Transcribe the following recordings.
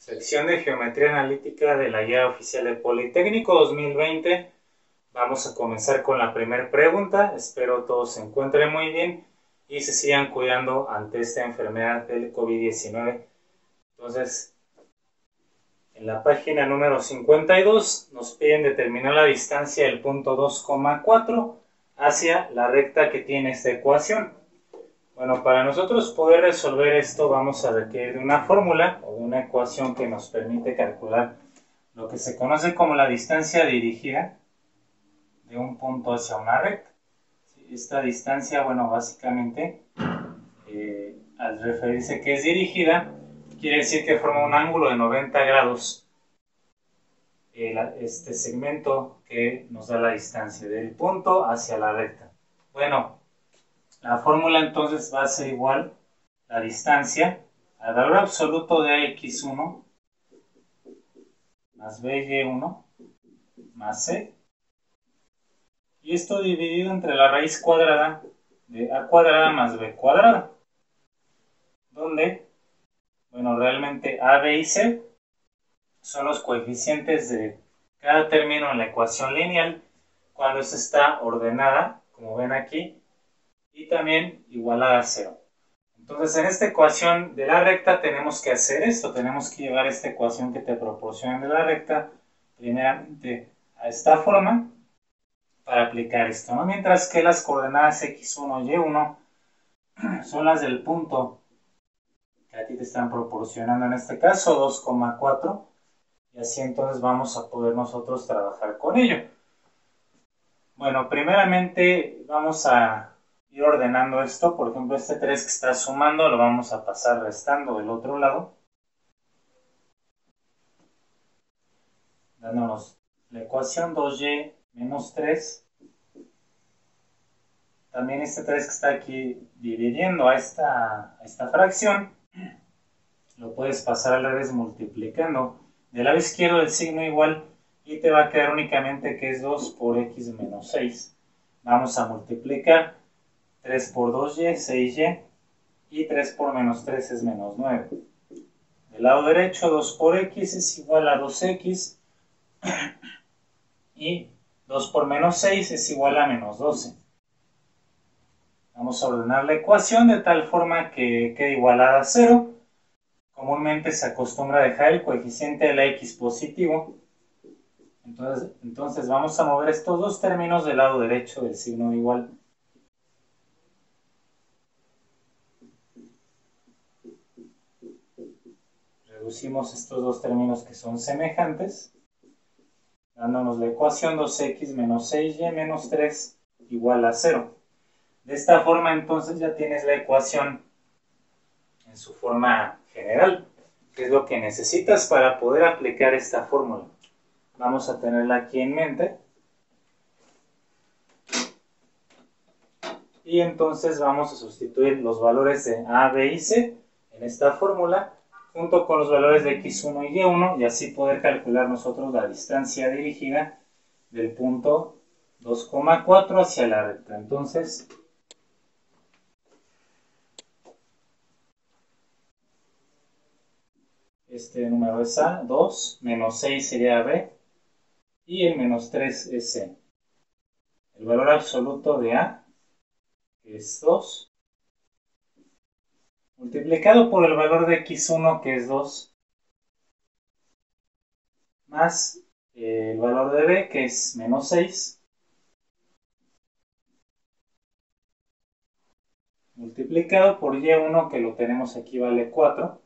Sección de Geometría Analítica de la Guía Oficial del Politécnico 2020. Vamos a comenzar con la primera pregunta. Espero todos se encuentren muy bien y se sigan cuidando ante esta enfermedad del COVID-19. Entonces, en la página número 52 nos piden determinar la distancia del punto 2,4 hacia la recta que tiene esta ecuación. Bueno, para nosotros poder resolver esto vamos a requerir de una fórmula o de una ecuación que nos permite calcular lo que se conoce como la distancia dirigida de un punto hacia una recta. Esta distancia, bueno, básicamente, al referirse que es dirigida, quiere decir que forma un ángulo de 90 grados este segmento que nos da la distancia del punto hacia la recta. Bueno, la fórmula entonces va a ser igual la distancia al valor absoluto de x1 más by1 más c, y esto dividido entre la raíz cuadrada de a cuadrada más b cuadrada, donde, bueno, realmente a, b y c son los coeficientes de cada término en la ecuación lineal cuando esta está ordenada, como ven aquí, y también igualada a 0. Entonces, en esta ecuación de la recta tenemos que hacer esto, tenemos que llevar esta ecuación que te proporcionan de la recta primeramente a esta forma para aplicar esto, ¿no? Mientras que las coordenadas x1 y y1 son las del punto que a ti te están proporcionando, en este caso 2,4, y así entonces vamos a poder nosotros trabajar con ello. Bueno, primeramente vamos a ir ordenando esto. Por ejemplo, este 3 que está sumando lo vamos a pasar restando del otro lado, dándonos la ecuación 2y menos 3. También este 3 que está aquí dividiendo a esta fracción, lo puedes pasar al revés multiplicando del lado izquierdo el signo igual y te va a quedar únicamente que es 2 por x menos 6. Vamos a multiplicar 3 por 2y, 6y, y 3 por menos 3 es menos 9. Del lado derecho 2 por x es igual a 2x y 2 por menos 6 es igual a menos 12. Vamos a ordenar la ecuación de tal forma que quede igualada a 0. Comúnmente se acostumbra a dejar el coeficiente de la x positivo. Entonces vamos a mover estos dos términos del lado derecho del signo de igual. Reducimos estos dos términos que son semejantes, dándonos la ecuación 2x menos 6y menos 3 igual a 0. De esta forma entonces ya tienes la ecuación en su forma general, que es lo que necesitas para poder aplicar esta fórmula. Vamos a tenerla aquí en mente. Y entonces vamos a sustituir los valores de a, b y c en esta fórmula junto con los valores de x1 y y1, y así poder calcular nosotros la distancia dirigida del punto 2,4 hacia la recta. Entonces, este número es a, 2, menos 6 sería b, y el menos 3 es c. El valor absoluto de a, que es 2, multiplicado por el valor de x1, que es 2, más el valor de b, que es menos 6, multiplicado por y1, que lo tenemos aquí, vale 4,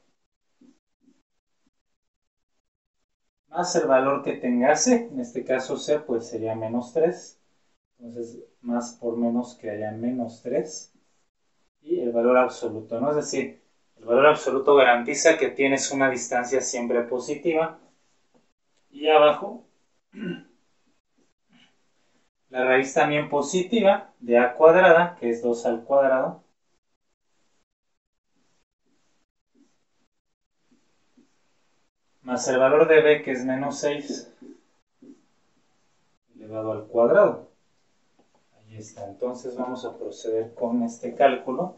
más el valor que tenga c, en este caso c pues sería menos 3, entonces más por menos que haya menos 3, y el valor absoluto, ¿no? Es decir, el valor absoluto garantiza que tienes una distancia siempre positiva, y abajo la raíz también positiva de a cuadrada, que es 2 al cuadrado, más el valor de b, que es menos 6, elevado al cuadrado. Ahí está. Entonces vamos a proceder con este cálculo.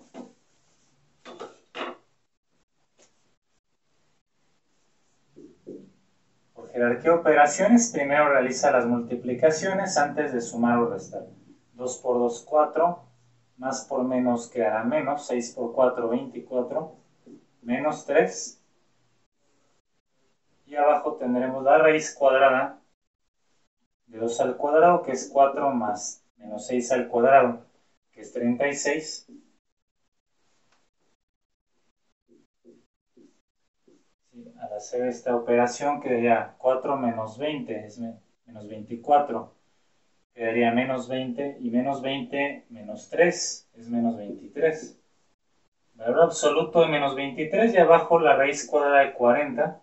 jerarquía de operaciones, primero realiza las multiplicaciones antes de sumar o restar. 2 por 2, 4, más por menos quedará menos, 6 por 4, 24, menos 3. Y abajo tendremos la raíz cuadrada de 2 al cuadrado, que es 4 más menos 6 al cuadrado, que es 36. Al hacer esta operación quedaría 4 menos 20, es menos 24. Quedaría menos 20 y menos 20 menos 3 es menos 23. Valor absoluto de menos 23 y abajo la raíz cuadrada de 40.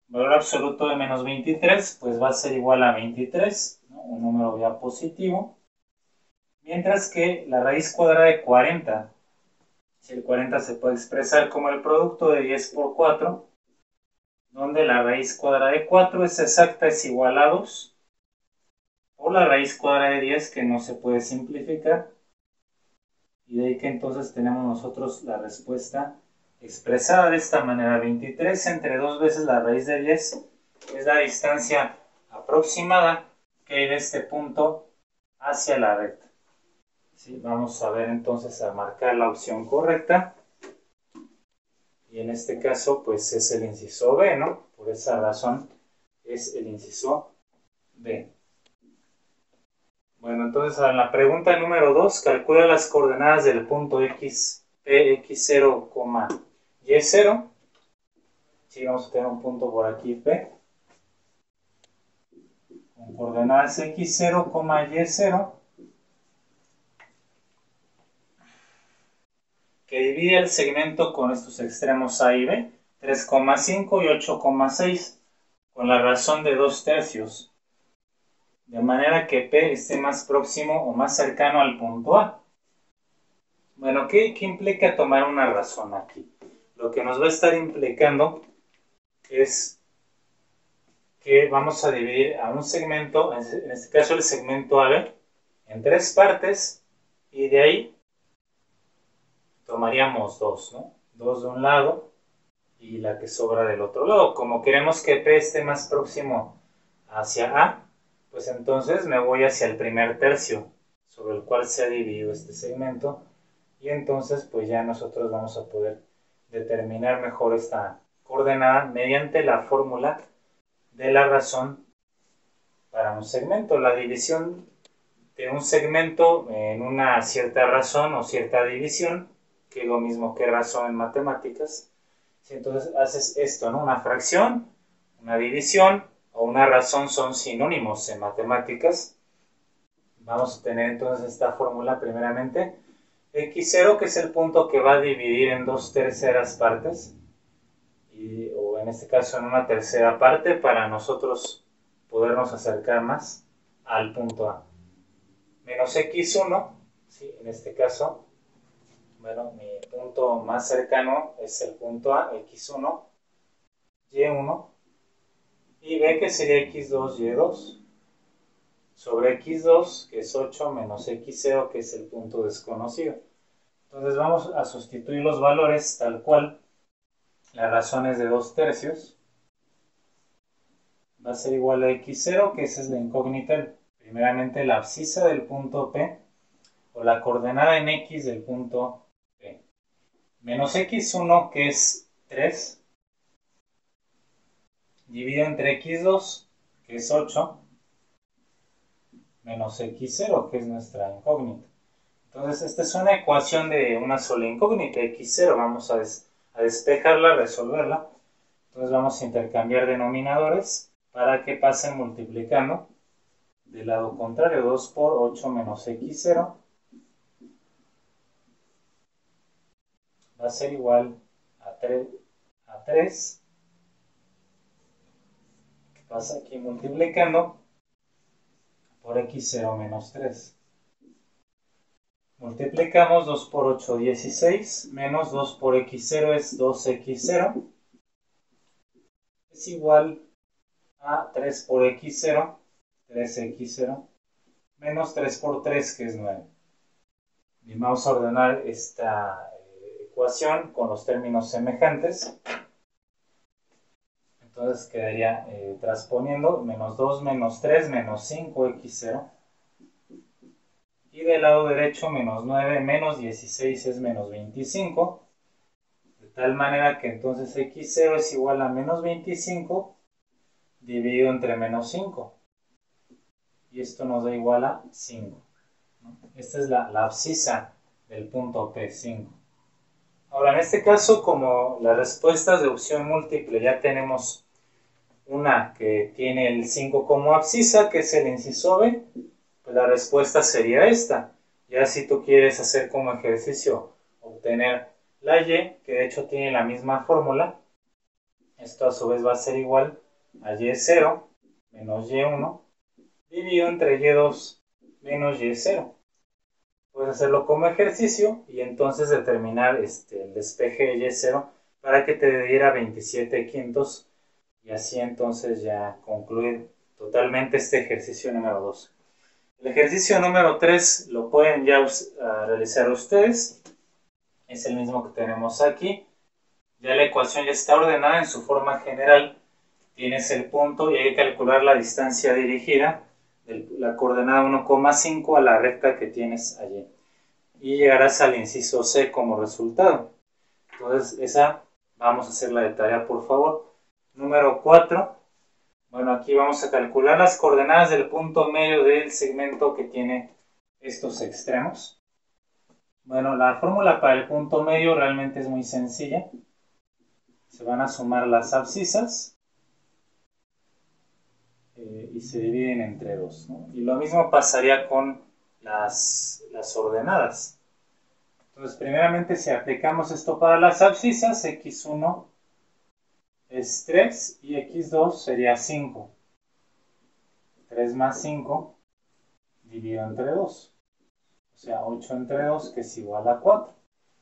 Valor absoluto de menos 23 pues va a ser igual a 23, ¿no? Un número ya positivo. Mientras que la raíz cuadrada de 40, si el 40 se puede expresar como el producto de 10 por 4, donde la raíz cuadrada de 4 es exacta, es igual a 2, o la raíz cuadrada de 10 que no se puede simplificar, y de ahí que entonces tenemos nosotros la respuesta expresada de esta manera. 23 entre 2 veces la raíz de 10 es la distancia aproximada que hay de este punto hacia la recta. ¿Sí? Vamos a ver entonces a marcar la opción correcta. Y en este caso, pues es el inciso B, ¿no? Por esa razón es el inciso B. Bueno, entonces en la pregunta número 2, calcula las coordenadas del punto X, P, X0, Y0. Sí, vamos a tener un punto por aquí, P, con coordenadas X0, Y0, que divide el segmento con estos extremos A y B, 3,5 y 8,6, con la razón de 2/3. De manera que P esté más próximo o más cercano al punto A. Bueno, ¿qué implica tomar una razón aquí? Lo que nos va a estar implicando es que vamos a dividir a un segmento, en este caso el segmento AB, en 3 partes, y de ahí tomaríamos 2, ¿no? 2 de un lado y la que sobra del otro lado. Como queremos que P esté más próximo hacia A, pues entonces me voy hacia el primer tercio sobre el cual se ha dividido este segmento, y entonces pues ya nosotros vamos a poder determinar mejor esta coordenada mediante la fórmula de la razón para un segmento. La división de un segmento en una cierta razón o cierta división, que es lo mismo que razón en matemáticas. Si entonces haces esto, ¿no? Una fracción, una división o una razón son sinónimos en matemáticas. Vamos a tener entonces esta fórmula primeramente. X0, que es el punto que va a dividir en 2/3 partes, o en este caso en una tercera parte, para nosotros podernos acercar más al punto A. Menos X1, ¿sí? En este caso, bueno, mi punto más cercano es el punto A, X1, Y1, y B, que sería X2, Y2, sobre X2, que es 8, menos X0, que es el punto desconocido. Entonces vamos a sustituir los valores tal cual. La razón es de 2/3. Va a ser igual a X0, que esa es la incógnita, primeramente la abscisa del punto P, o la coordenada en X del punto P. Menos X1, que es 3, dividido entre X2, que es 8, menos X0, que es nuestra incógnita. Entonces, esta es una ecuación de una sola incógnita, X0. Vamos a despejarla, resolverla. Entonces vamos a intercambiar denominadores para que pasen multiplicando. Del lado contrario, 2 por 8 menos X0 va a ser igual a 3, que pasa aquí multiplicando, por X0 menos 3. Multiplicamos 2 por 8, 16, menos 2 por X0 es 2X0. Es igual a 3 por X0, 3X0, menos 3 por 3, que es 9. Bien, vamos a ordenar esta ecuación con los términos semejantes. Entonces quedaría transponiendo menos 2 menos 3 menos 5x0. Y del lado derecho menos 9 menos 16 es menos 25. De tal manera que entonces x0 es igual a menos 25 dividido entre menos 5. Y esto nos da igual a 5. ¿No? Esta es la abscisa del punto P5. Ahora, en este caso, como las respuestas de opción múltiple ya tenemos una que tiene el 5 como abscisa, que es el inciso B, pues la respuesta sería esta. Ya si tú quieres hacer como ejercicio obtener la Y, que de hecho tiene la misma fórmula, esto a su vez va a ser igual a Y0 menos Y1 dividido entre Y2 menos Y0. Puedes hacerlo como ejercicio y entonces determinar el despeje de Y0 para que te diera 27 quintos y así entonces ya concluir totalmente este ejercicio número 2. El ejercicio número 3 lo pueden ya realizar ustedes. Es el mismo que tenemos aquí. Ya la ecuación ya está ordenada en su forma general. Tienes el punto y hay que calcular la distancia dirigida de la coordenada 1,5 a la recta que tienes allí. Y llegarás al inciso C como resultado. Entonces esa vamos a hacerla de tarea, por favor. Número 4. Bueno, aquí vamos a calcular las coordenadas del punto medio del segmento que tiene estos extremos. Bueno, la fórmula para el punto medio realmente es muy sencilla. Se van a sumar las abscisas y se dividen entre 2, ¿no? Y lo mismo pasaría con las ordenadas. Entonces, primeramente, si aplicamos esto para las abscisas, x1 es 3 y x2 sería 5. 3 más 5 dividido entre 2. O sea, 8 entre 2, que es igual a 4.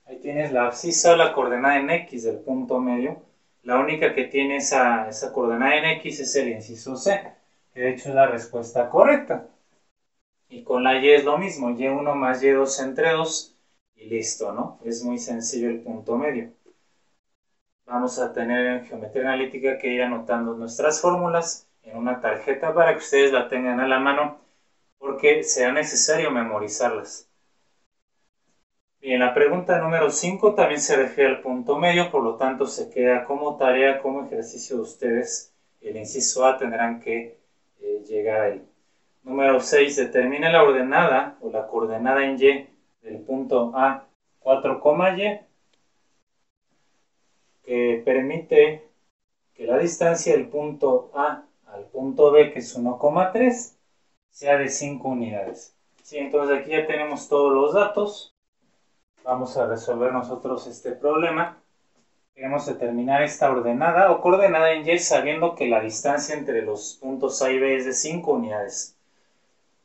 Ahí tienes la abscisa o la coordenada en x del punto medio. La única que tiene esa coordenada en x es el inciso C, que de hecho es la respuesta correcta. Y con la y es lo mismo, y1 más y2 entre 2 y listo, ¿no? Es muy sencillo el punto medio. Vamos a tener en geometría analítica que ir anotando nuestras fórmulas en una tarjeta para que ustedes la tengan a la mano, porque será necesario memorizarlas. Bien, la pregunta número 5 también se refiere al punto medio, por lo tanto se queda como tarea, como ejercicio de ustedes. El inciso A tendrán que llegar a él. Número 6, determina la ordenada o la coordenada en Y del punto A 4, Y, que permite que la distancia del punto A al punto B, que es 1,3, sea de 5 unidades. Sí, entonces aquí ya tenemos todos los datos. Vamos a resolver nosotros este problema. Queremos determinar esta ordenada o coordenada en Y sabiendo que la distancia entre los puntos A y B es de 5 unidades.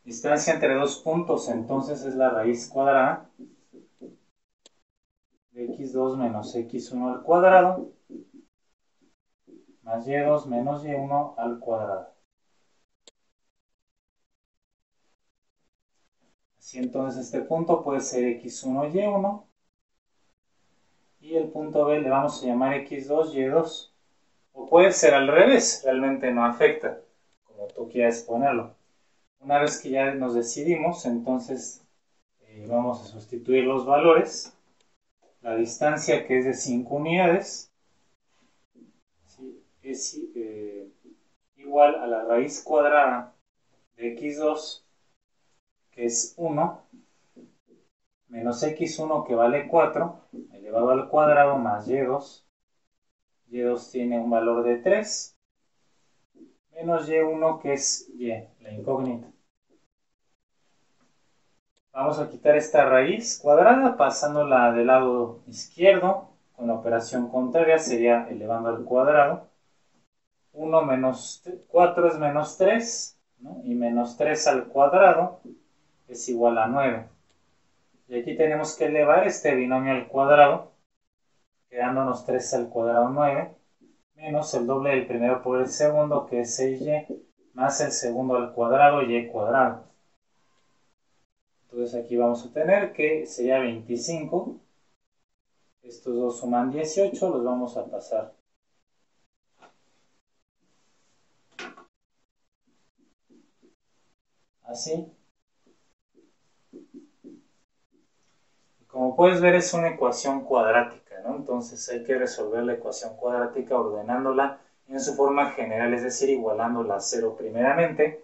Distancia entre dos puntos entonces es la raíz cuadrada de x2 menos x1 al cuadrado más y2 menos y1 al cuadrado. Así entonces este punto puede ser x1 y1 y el punto B le vamos a llamar x2 y2. O puede ser al revés, realmente no afecta, como tú quieras ponerlo. Una vez que ya nos decidimos, entonces vamos a sustituir los valores. La distancia, que es de 5 unidades, ¿sí?, es igual a la raíz cuadrada de x2, que es 1, menos x1, que vale 4, elevado al cuadrado, más y2. Y2 tiene un valor de 3, menos y1, que es y, la incógnita. Vamos a quitar esta raíz cuadrada pasándola del lado izquierdo. Con la operación contraria sería elevando al cuadrado. 1 menos 4 es menos 3, ¿no? Y menos 3 al cuadrado es igual a 9. Y aquí tenemos que elevar este binomio al cuadrado, quedándonos 3 al cuadrado 9, menos el doble del primero por el segundo, que es 6y, más el segundo al cuadrado, y cuadrado. Entonces aquí vamos a tener que sería 25. Estos dos suman 18, los vamos a pasar así. Como puedes ver, es una ecuación cuadrática, ¿no? Entonces hay que resolver la ecuación cuadrática ordenándola en su forma general, es decir, igualándola a 0 primeramente.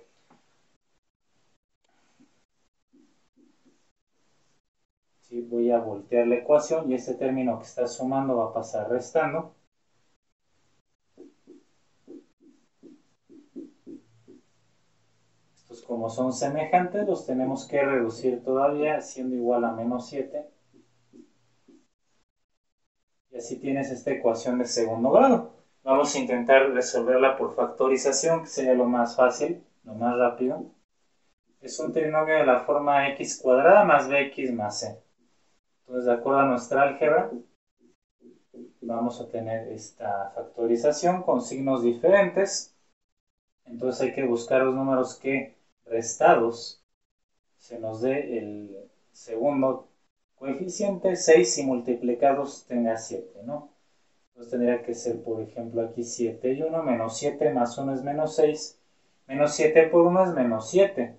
Sí, voy a voltear la ecuación y este término que está sumando va a pasar restando. Estos, como son semejantes, los tenemos que reducir todavía, siendo igual a menos 7. Y así tienes esta ecuación de segundo grado. Vamos a intentar resolverla por factorización, que sería lo más fácil, lo más rápido. Es un trinomio de la forma x cuadrada más bx más c. Entonces, de acuerdo a nuestra álgebra, vamos a tener esta factorización con signos diferentes. Entonces hay que buscar los números que restados se nos dé el segundo coeficiente 6 y multiplicados tenga 7, ¿no? Entonces tendría que ser, por ejemplo, aquí 7 y 1, menos 7 más 1 es menos 6, menos 7 por 1 es menos 7.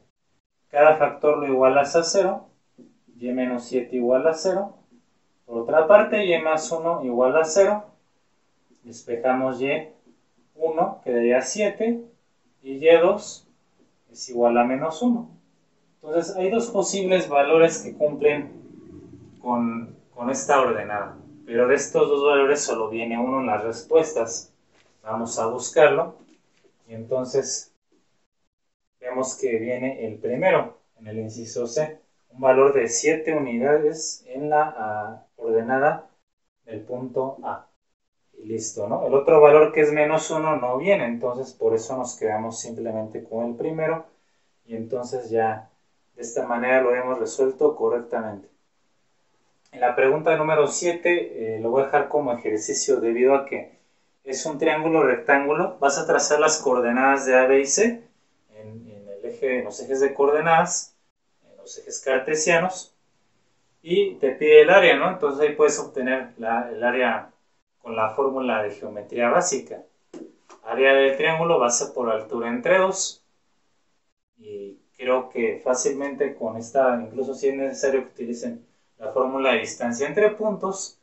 Cada factor lo igualas a 0, y menos 7 igual a 0. Por otra parte, y más 1 igual a 0. Despejamos y1, quedaría 7, y y2 es igual a menos 1. Entonces hay dos posibles valores que cumplen con esta ordenada, pero de estos dos valores solo viene uno en las respuestas. Vamos a buscarlo y entonces vemos que viene el primero en el inciso C, un valor de 7 unidades en la ordenada del punto A. Y listo, ¿no? El otro valor, que es menos 1, no viene, entonces por eso nos quedamos simplemente con el primero y entonces ya de esta manera lo hemos resuelto correctamente. En la pregunta número 7 lo voy a dejar como ejercicio debido a que es un triángulo rectángulo. Vas a trazar las coordenadas de A, B y C en los ejes de coordenadas, en los ejes cartesianos, y te pide el área, ¿no? Entonces ahí puedes obtener el área con la fórmula de geometría básica. Área del triángulo va a ser por altura entre 2, y creo que fácilmente con esta, incluso si es necesario que utilicen la fórmula de distancia entre puntos,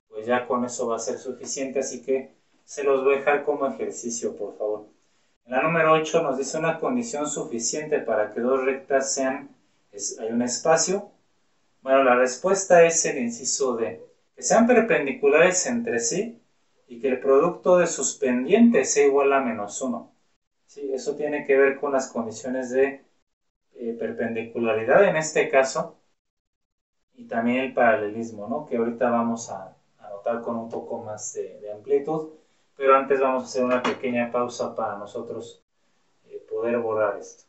pues ya con eso va a ser suficiente, así que se los voy a dejar como ejercicio, por favor. En la número 8 nos dice una condición suficiente para que dos rectas hay un espacio. Bueno, la respuesta es el inciso D, que sean perpendiculares entre sí y que el producto de sus pendientes sea igual a menos 1. Sí, eso tiene que ver con las condiciones de perpendicularidad en este caso, y también el paralelismo, ¿no? Que ahorita vamos a anotar con un poco más de amplitud, pero antes vamos a hacer una pequeña pausa para nosotros poder borrar esto.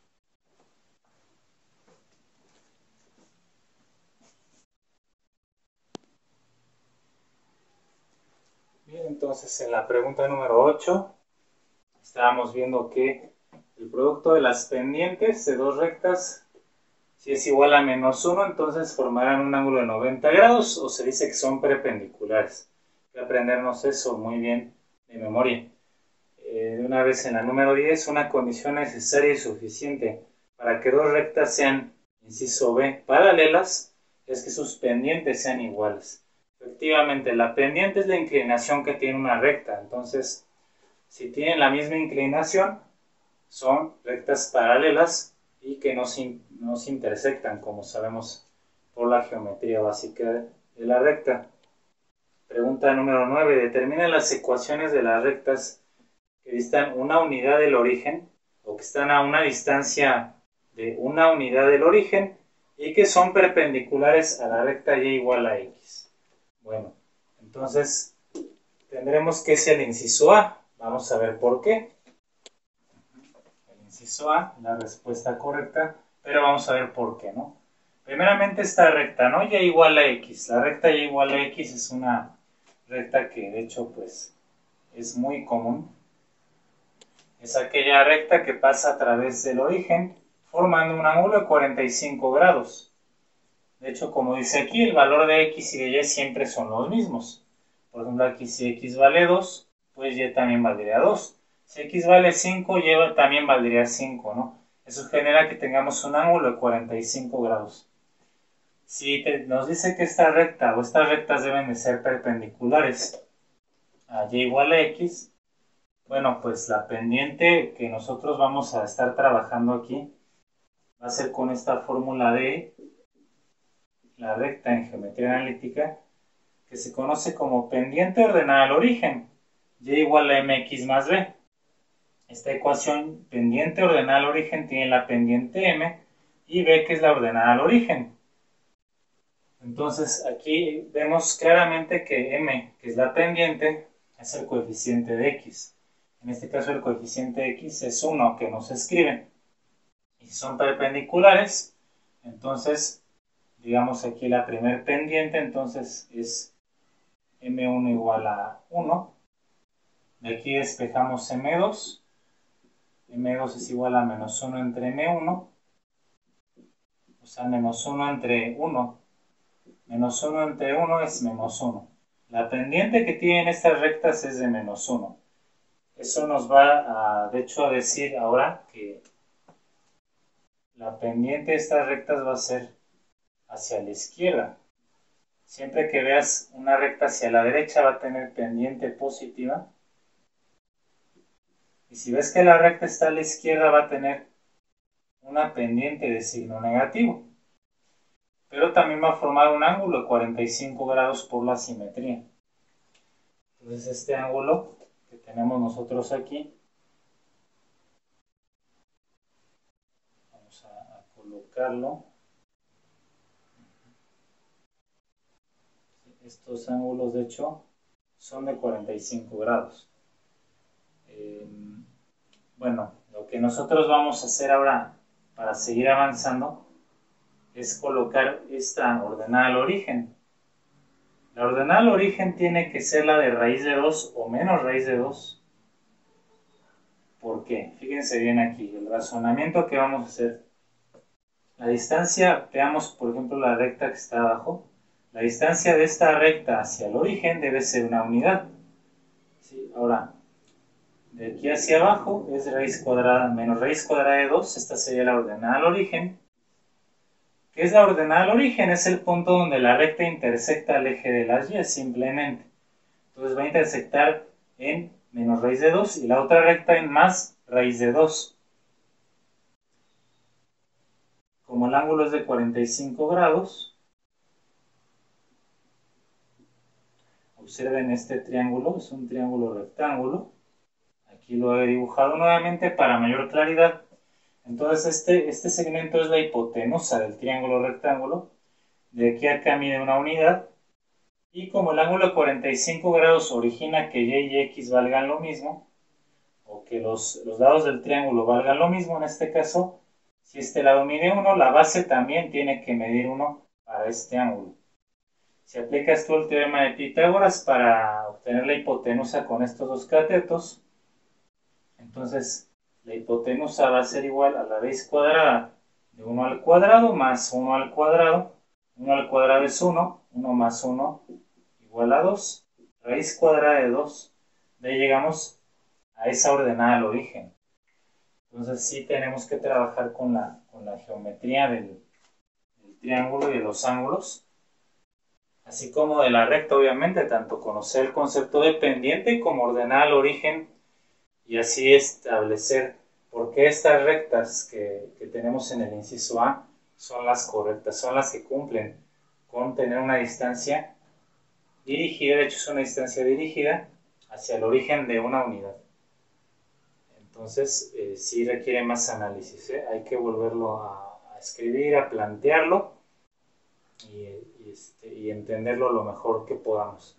Bien, entonces en la pregunta número 8 estábamos viendo que el producto de las pendientes de dos rectas, si es igual a menos 1, entonces formarán un ángulo de 90 grados, o se dice que son perpendiculares. Hay que aprendernos eso muy bien de memoria. De una vez en la número 10, una condición necesaria y suficiente para que dos rectas sean, inciso B, paralelas, es que sus pendientes sean iguales. Efectivamente, la pendiente es la inclinación que tiene una recta, entonces, si tienen la misma inclinación, son rectas paralelas y que no se intersectan, como sabemos por la geometría básica de la recta. Pregunta número 9. Determina las ecuaciones de las rectas que distan una unidad del origen, o que están a una distancia de una unidad del origen, y que son perpendiculares a la recta y igual a x. Bueno, entonces tendremos que es el inciso A. Vamos a ver por qué. El inciso A, la respuesta correcta, pero vamos a ver por qué, ¿no? Primeramente esta recta, ¿no? Y igual a x. La recta y igual a x es una recta que de hecho pues es muy común. Es aquella recta que pasa a través del origen formando un ángulo de 45 grados. De hecho, como dice aquí, el valor de x y de y siempre son los mismos. Por ejemplo, aquí si x vale 2, pues y también valdría 2. Si x vale 5, y también valdría 5, ¿no? Eso genera que tengamos un ángulo de 45 grados. Si nos dice que esta recta o estas rectas deben de ser perpendiculares a y igual a x, bueno, pues la pendiente que nosotros vamos a estar trabajando aquí va a ser con esta fórmula de la recta en geometría analítica, que se conoce como pendiente ordenada al origen, y igual a mx más b. Esta ecuación pendiente ordenada al origen tiene la pendiente m y b, que es la ordenada al origen. Entonces aquí vemos claramente que m, que es la pendiente, es el coeficiente de x. En este caso el coeficiente de x es 1, que no se escribe. Y si son perpendiculares, entonces digamos aquí la primer pendiente, entonces es m1 igual a 1. De aquí despejamos m2. m2 es igual a menos 1 entre m1. O sea, menos 1 entre 1. Menos 1 entre 1 es menos 1. La pendiente que tienen estas rectas es de menos 1. Eso nos va, de hecho, a decir ahora que la pendiente de estas rectas va a ser hacia la izquierda. Siempre que veas una recta hacia la derecha va a tener pendiente positiva. Y si ves que la recta está a la izquierda va a tener una pendiente de signo negativo. Pero también va a formar un ángulo de 45 grados por la simetría. Entonces este ángulo que tenemos nosotros aquí, vamos a colocarlo. Estos ángulos de hecho son de 45 grados. Bueno, lo que nosotros vamos a hacer ahora para seguir avanzando es colocar esta ordenada al origen. La ordenada al origen tiene que ser la de raíz de 2 o menos raíz de 2. ¿Por qué? Fíjense bien aquí, el razonamiento que vamos a hacer. La distancia, veamos por ejemplo la recta que está abajo. La distancia de esta recta hacia el origen debe ser una unidad. ¿Sí? Ahora, de aquí hacia abajo es raíz cuadrada menos raíz cuadrada de 2. Esta sería la ordenada al origen. ¿Qué es la ordenada al origen? Es el punto donde la recta intersecta el eje de las y simplemente. Entonces va a intersectar en menos raíz de 2 y la otra recta en más raíz de 2. Como el ángulo es de 45 grados, observen este triángulo, es un triángulo rectángulo. Aquí lo he dibujado nuevamente para mayor claridad. Entonces este segmento es la hipotenusa del triángulo rectángulo. De aquí a acá mide una unidad. Y como el ángulo de 45 grados origina que y x valgan lo mismo, o que los lados del triángulo valgan lo mismo, en este caso, si este lado mide 1, la base también tiene que medir 1 para este ángulo. Si aplicas tú el teorema de Pitágoras para obtener la hipotenusa con estos dos catetos, entonces la hipotenusa va a ser igual a la raíz cuadrada de 1 al cuadrado más 1 al cuadrado. 1 al cuadrado es 1, 1 más 1 igual a 2, raíz cuadrada de 2. De ahí llegamos a esa ordenada al origen. Entonces sí tenemos que trabajar con la geometría del triángulo y de los ángulos, así como de la recta, obviamente, tanto conocer el concepto de pendiente como ordenada al origen y así establecer por qué estas rectas que tenemos en el inciso A son las correctas, son las que cumplen con tener una distancia dirigida, de hecho es una distancia dirigida hacia el origen de una unidad. Entonces sí requiere más análisis, hay que volverlo a escribir, a plantearlo y entenderlo lo mejor que podamos.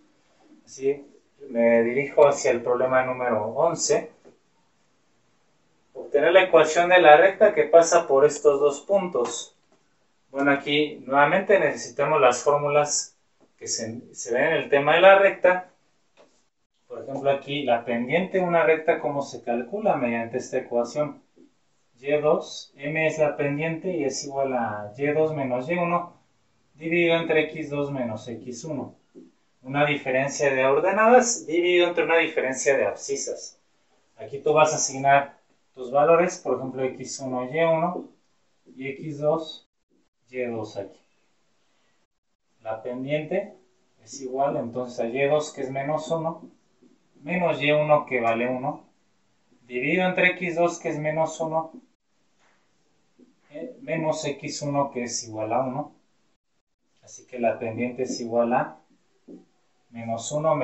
Así me dirijo hacia el problema número 11. Obtener la ecuación de la recta que pasa por estos dos puntos. Bueno, aquí nuevamente necesitamos las fórmulas que se ven en el tema de la recta. Por ejemplo, aquí la pendiente de una recta, ¿cómo se calcula? Mediante esta ecuación. Y2, m es la pendiente y es igual a y2 menos y1 dividido entre x2 menos x1. Una diferencia de ordenadas dividido entre una diferencia de abscisas. Aquí tú vas a asignar tus valores, por ejemplo, x1, y1 y x2, y2 aquí. La pendiente es igual entonces a y2 que es menos 1, menos y1 que vale 1, dividido entre x2 que es menos 1, menos x1 que es igual a 1. Así que la pendiente es igual a menos 1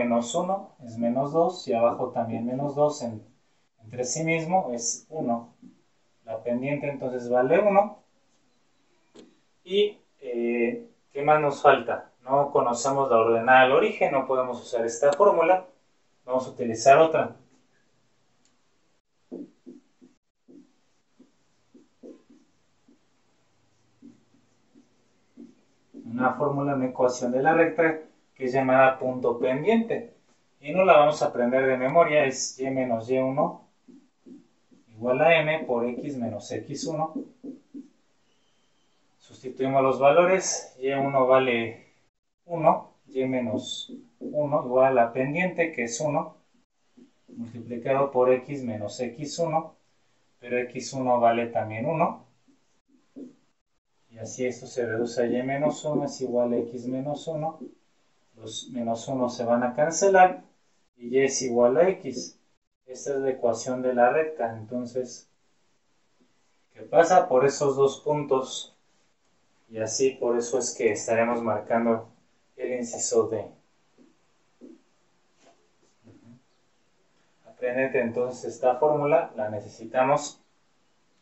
es menos 2 y abajo también menos 2 entre sí mismo es 1. La pendiente entonces vale 1. Y ¿qué más nos falta? No conocemos la ordenada al origen, no podemos usar esta fórmula. Vamos a utilizar otra. Una fórmula, una ecuación de la recta que es llamada punto pendiente. Y no la vamos a aprender de memoria, es y menos y1 igual a m por x menos x1. Sustituimos los valores, y1 vale 1, y menos 1 igual a la pendiente que es 1, multiplicado por x menos x1, pero x1 vale también 1. Y así esto se reduce a y menos 1 es igual a x menos 1. Los menos 1 se van a cancelar y y es igual a x. Esta es la ecuación de la recta. Entonces, ¿qué pasa? Por esos dos puntos. Y así, por eso es que estaremos marcando el inciso D. Aprendete entonces esta fórmula. La necesitamos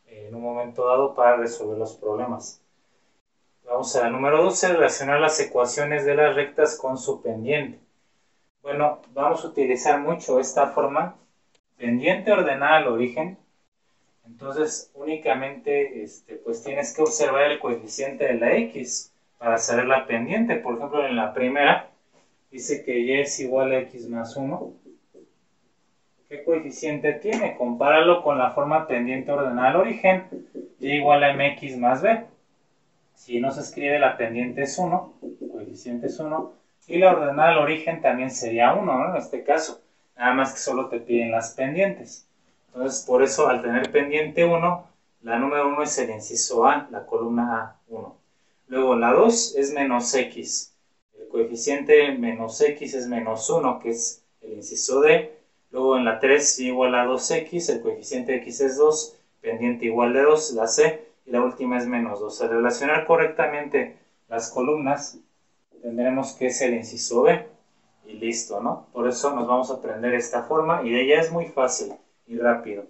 en un momento dado para resolver los problemas. Vamos a la número 12, relacionar las ecuaciones de las rectas con su pendiente. Bueno, vamos a utilizar mucho esta forma, pendiente ordenada al origen. Entonces, únicamente pues tienes que observar el coeficiente de la x para saber la pendiente. Por ejemplo, en la primera dice que y es igual a x más 1. ¿Qué coeficiente tiene? Compáralo con la forma pendiente ordenada al origen, y igual a mx más b. Si no se escribe, la pendiente es 1, el coeficiente es 1, y la ordenada al origen también sería 1, ¿no? En este caso, nada más que solo te piden las pendientes. Entonces, por eso, al tener pendiente 1, la número 1 es el inciso A, la columna A1. Luego, la 2 es menos x. El coeficiente menos x es menos 1, que es el inciso D. Luego, en la 3, y igual a 2x, el coeficiente de x es 2, pendiente igual de 2, la C. Y la última es menos 2. Al relacionar correctamente las columnas, tendremos que es el inciso B. Y listo, ¿no? Por eso nos vamos a aprender esta forma y de ella es muy fácil y rápido.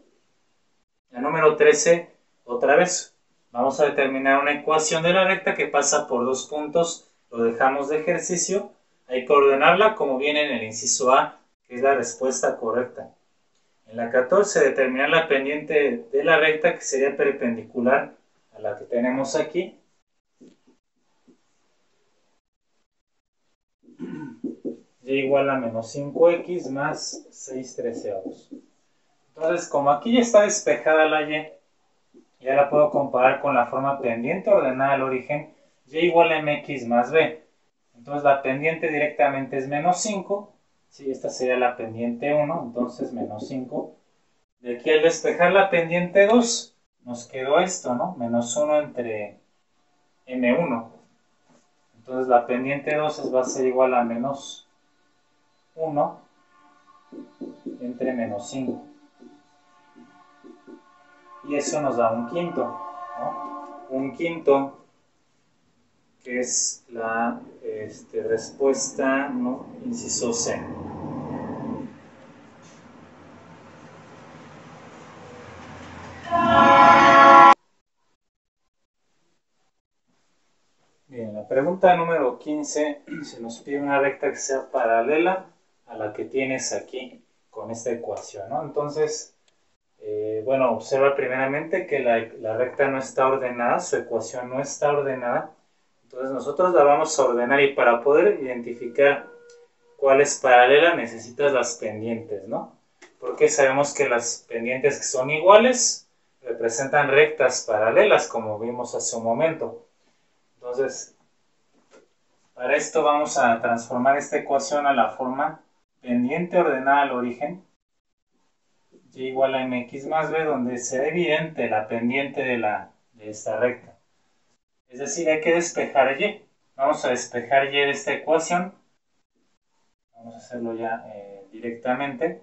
La número 13, otra vez, vamos a determinar una ecuación de la recta que pasa por dos puntos. Lo dejamos de ejercicio. Hay que ordenarla como viene en el inciso A, que es la respuesta correcta. En la 14, determinar la pendiente de la recta que sería perpendicular a la que tenemos aquí. Y igual a menos 5x más 6/13. Entonces, como aquí ya está despejada la y, ya la puedo comparar con la forma pendiente ordenada al origen, y igual a mx más b. Entonces, la pendiente directamente es menos 5. Sí, esta sería la pendiente 1, entonces menos 5. De aquí al despejar la pendiente 2, nos quedó esto, ¿no? Menos 1 entre m1. Entonces la pendiente 2 va a ser igual a menos 1 entre menos 5. Y eso nos da un quinto, ¿no? Un quinto, que es la respuesta, ¿no? Inciso C. Bien, la pregunta número 15, se nos pide una recta que sea paralela a la que tienes aquí con esta ecuación, ¿no? Entonces, bueno, observa primeramente que la recta no está ordenada, su ecuación no está ordenada. Entonces nosotros la vamos a ordenar y para poder identificar cuál es paralela necesitas las pendientes, ¿no? Porque sabemos que las pendientes que son iguales representan rectas paralelas, como vimos hace un momento. Entonces, para esto vamos a transformar esta ecuación a la forma pendiente ordenada al origen y igual a mx más b, donde sea evidente la pendiente de esta recta. Es decir, hay que despejar y. Vamos a despejar y de esta ecuación. Vamos a hacerlo ya directamente.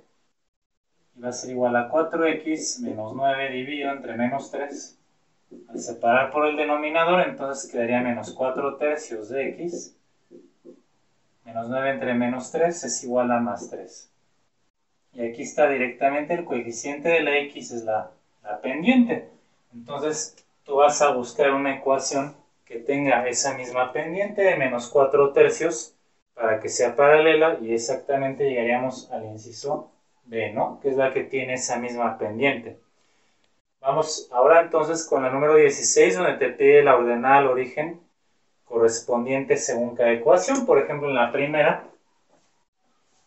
Y va a ser igual a 4x menos 9 dividido entre menos 3. Al separar por el denominador, entonces quedaría menos 4 tercios de x. Menos 9 entre menos 3 es igual a más 3. Y aquí está directamente el coeficiente de la x, es la pendiente. Entonces tú vas a buscar una ecuación que tenga esa misma pendiente de menos 4 tercios para que sea paralela, y exactamente llegaríamos al inciso B, ¿no? Que es la que tiene esa misma pendiente. Vamos ahora entonces con la número 16, donde te pide la ordenada al origen correspondiente según cada ecuación. Por ejemplo, en la primera,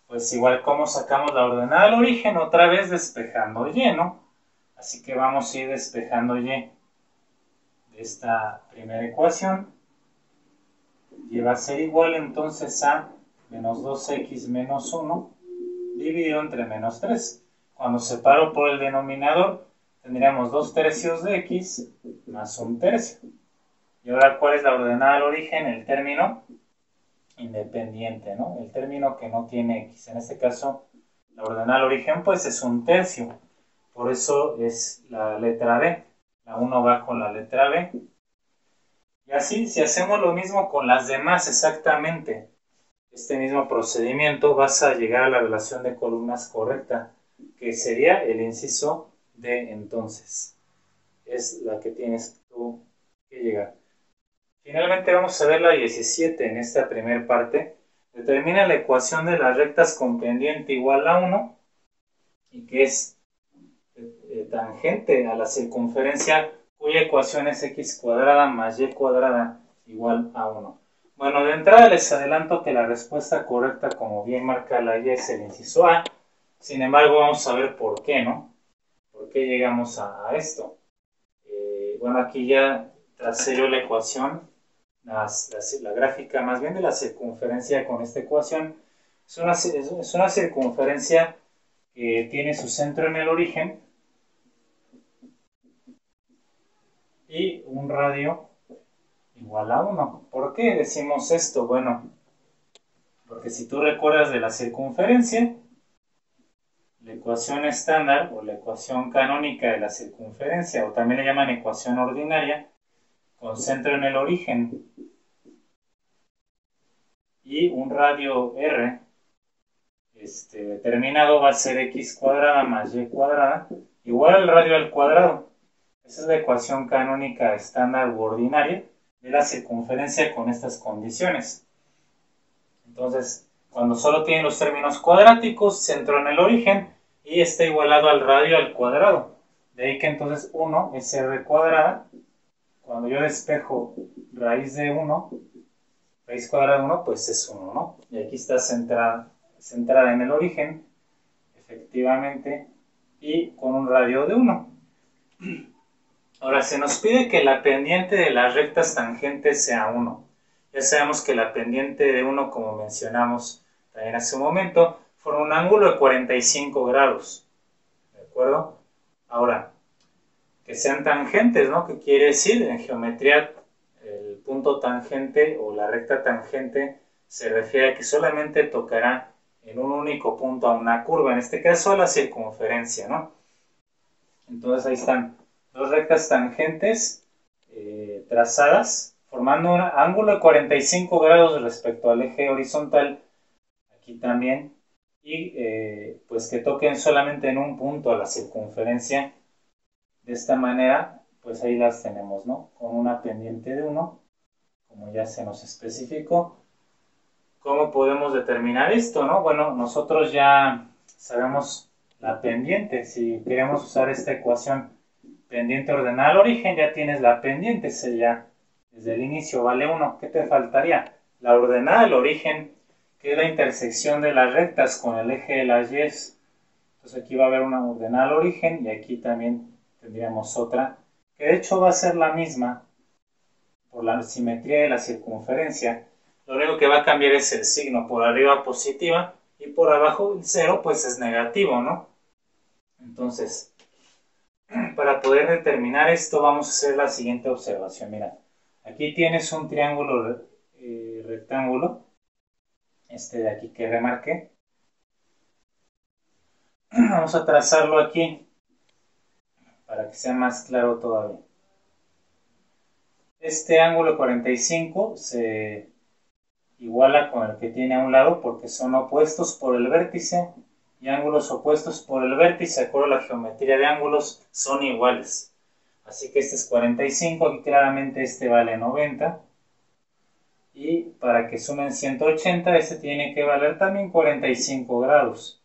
pues igual como sacamos la ordenada al origen, otra vez despejando y, ¿no? Así que vamos a ir despejando y de esta primera ecuación. Y va a ser igual entonces a menos 2x menos 1 dividido entre menos 3. Cuando separo por el denominador, tendríamos 2 tercios de x más 1 tercio. Y ahora, ¿cuál es la ordenada al origen? El término independiente, ¿no? El término que no tiene x. En este caso, la ordenada al origen, pues es 1 tercio. Por eso es la letra B. La 1 va con la letra B. Y así, si hacemos lo mismo con las demás, exactamente este mismo procedimiento, vas a llegar a la relación de columnas correcta, que sería el inciso D. Entonces, es la que tienes tú que llegar. Finalmente vamos a ver la 17 en esta primera parte. Determina la ecuación de las rectas con pendiente igual a 1 y que es tangente a la circunferencia cuya ecuación es x cuadrada más y cuadrada igual a 1. Bueno, de entrada les adelanto que la respuesta correcta, como bien marca la Y, es el inciso A. Sin embargo, vamos a ver por qué, ¿no? ¿Por qué llegamos a esto? Bueno, aquí ya tracé yo la ecuación, la gráfica más bien de la circunferencia con esta ecuación. Es una circunferencia que tiene su centro en el origen y un radio igual a 1. ¿Por qué decimos esto? Bueno, porque si tú recuerdas de la circunferencia, la ecuación estándar o la ecuación canónica de la circunferencia, o también le llaman ecuación ordinaria, con centro en el origen y un radio r determinado, va a ser x cuadrada más y cuadrada igual al radio al cuadrado. Esa es la ecuación canónica estándar u ordinaria de la circunferencia con estas condiciones. Entonces, cuando solo tiene los términos cuadráticos, centro en el origen y está igualado al radio al cuadrado. De ahí que entonces 1 es r cuadrada. Cuando yo despejo raíz de 1, raíz cuadrada de 1, pues es 1, ¿no? Y aquí está centrada en el origen, efectivamente, y con un radio de 1. Ahora, se nos pide que la pendiente de las rectas tangentes sea 1. Ya sabemos que la pendiente de 1, como mencionamos también hace un momento, forma un ángulo de 45 grados. ¿De acuerdo? Ahora, que sean tangentes, ¿no? ¿Qué quiere decir? En geometría, el punto tangente o la recta tangente se refiere a que solamente tocará en un único punto a una curva, en este caso a la circunferencia, ¿no? Entonces ahí están dos rectas tangentes trazadas, formando un ángulo de 45 grados respecto al eje horizontal, aquí también, y pues que toquen solamente en un punto a la circunferencia. De esta manera, pues ahí las tenemos, ¿no? Con una pendiente de 1, como ya se nos especificó. ¿Cómo podemos determinar esto, no? Bueno, nosotros ya sabemos la pendiente. Si queremos usar esta ecuación pendiente ordenada al origen, ya tienes la pendiente, ya desde el inicio vale 1. ¿Qué te faltaría? La ordenada al origen, que es la intersección de las rectas con el eje de las Y. Entonces aquí va a haber una ordenada al origen y aquí también tendríamos otra, que de hecho va a ser la misma por la simetría de la circunferencia. Lo único que va a cambiar es el signo, por arriba positiva y por abajo el 0 pues es negativo, ¿no? Entonces, para poder determinar esto, vamos a hacer la siguiente observación. Mira, aquí tienes un triángulo rectángulo, este de aquí que remarqué. Vamos a trazarlo aquí para que sea más claro todavía. Este ángulo 45 se iguala con el que tiene a un lado porque son opuestos por el vértice, y ángulos opuestos por el vértice, de acuerdo a la geometría de ángulos, son iguales. Así que este es 45, y claramente este vale 90. Y para que sumen 180, este tiene que valer también 45 grados.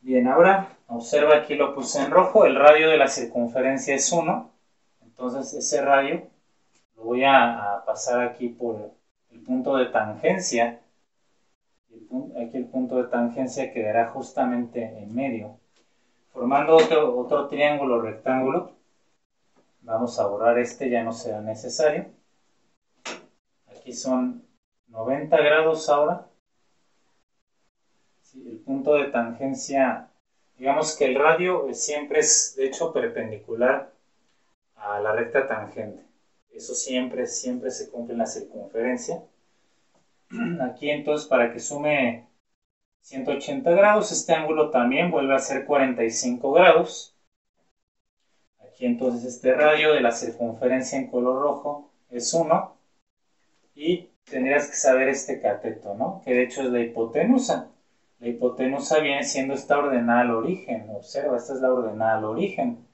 Bien, ahora observa, aquí lo puse en rojo, el radio de la circunferencia es 1. Entonces ese radio lo voy a pasar aquí por el punto de tangencia. Aquí el punto de tangencia quedará justamente en medio, formando otro triángulo rectángulo. Vamos a borrar este, ya no será necesario. Aquí son 90 grados ahora. Sí, el punto de tangencia, digamos que el radio siempre es de hecho perpendicular a la recta tangente. Eso siempre se cumple en la circunferencia. Aquí entonces, para que sume 180 grados, este ángulo también vuelve a ser 45 grados. Aquí entonces este radio de la circunferencia en color rojo es 1. Y tendrías que saber este cateto, ¿no? Que de hecho es la hipotenusa. La hipotenusa viene siendo esta ordenada al origen. Observa, esta es la ordenada al origen.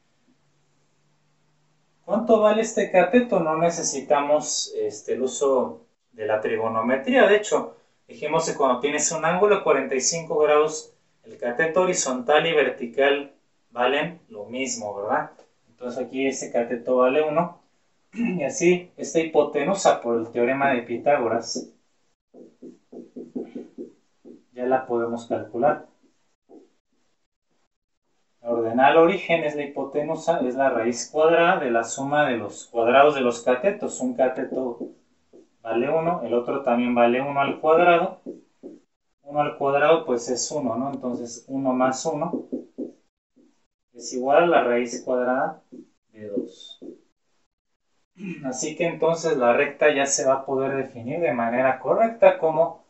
¿Cuánto vale este cateto? No necesitamos el uso de la trigonometría. De hecho, dijimos que cuando tienes un ángulo de 45 grados, el cateto horizontal y vertical valen lo mismo, ¿verdad? Entonces aquí este cateto vale 1. Y así, esta hipotenusa por el teorema de Pitágoras ya la podemos calcular. La ordenada al origen es la hipotenusa, es la raíz cuadrada de la suma de los cuadrados de los catetos. Un cateto vale 1, el otro también vale 1 al cuadrado. 1 al cuadrado pues es 1, ¿no? Entonces 1 más 1 es igual a la raíz cuadrada de 2. Así que entonces la recta ya se va a poder definir de manera correcta como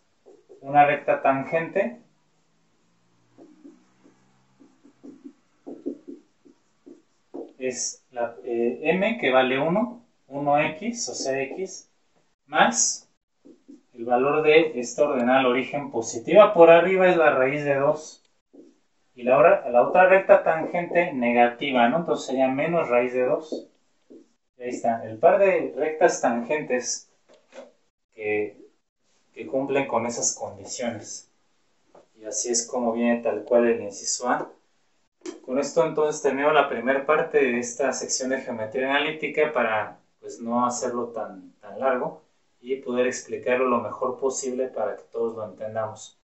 una recta tangente es la m, que vale 1, 1x, o sea x, más el valor de esta ordenada al origen positiva por arriba es la raíz de 2. Y la otra recta tangente negativa, ¿no? Entonces sería menos raíz de 2. Y ahí está, el par de rectas tangentes que cumplen con esas condiciones. Y así es como viene tal cual el inciso A. Con esto entonces termino la primera parte de esta sección de geometría analítica para pues no hacerlo tan largo y poder explicarlo lo mejor posible para que todos lo entendamos.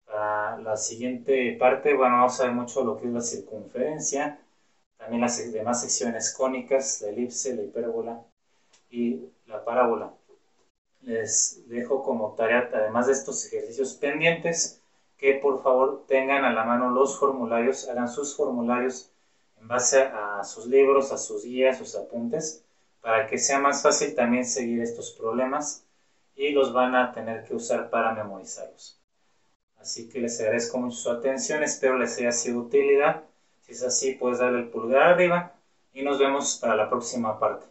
Para la siguiente parte, bueno, vamos a ver mucho lo que es la circunferencia, también las demás secciones cónicas, la elipse, la hipérbola y la parábola. Les dejo como tarea, además de estos ejercicios pendientes, que por favor tengan a la mano los formularios, hagan sus formularios en base a sus libros, a sus guías, sus apuntes, para que sea más fácil también seguir estos problemas y los van a tener que usar para memorizarlos. Así que les agradezco mucho su atención, espero les haya sido de utilidad. Si es así, puedes darle el pulgar arriba y nos vemos para la próxima parte.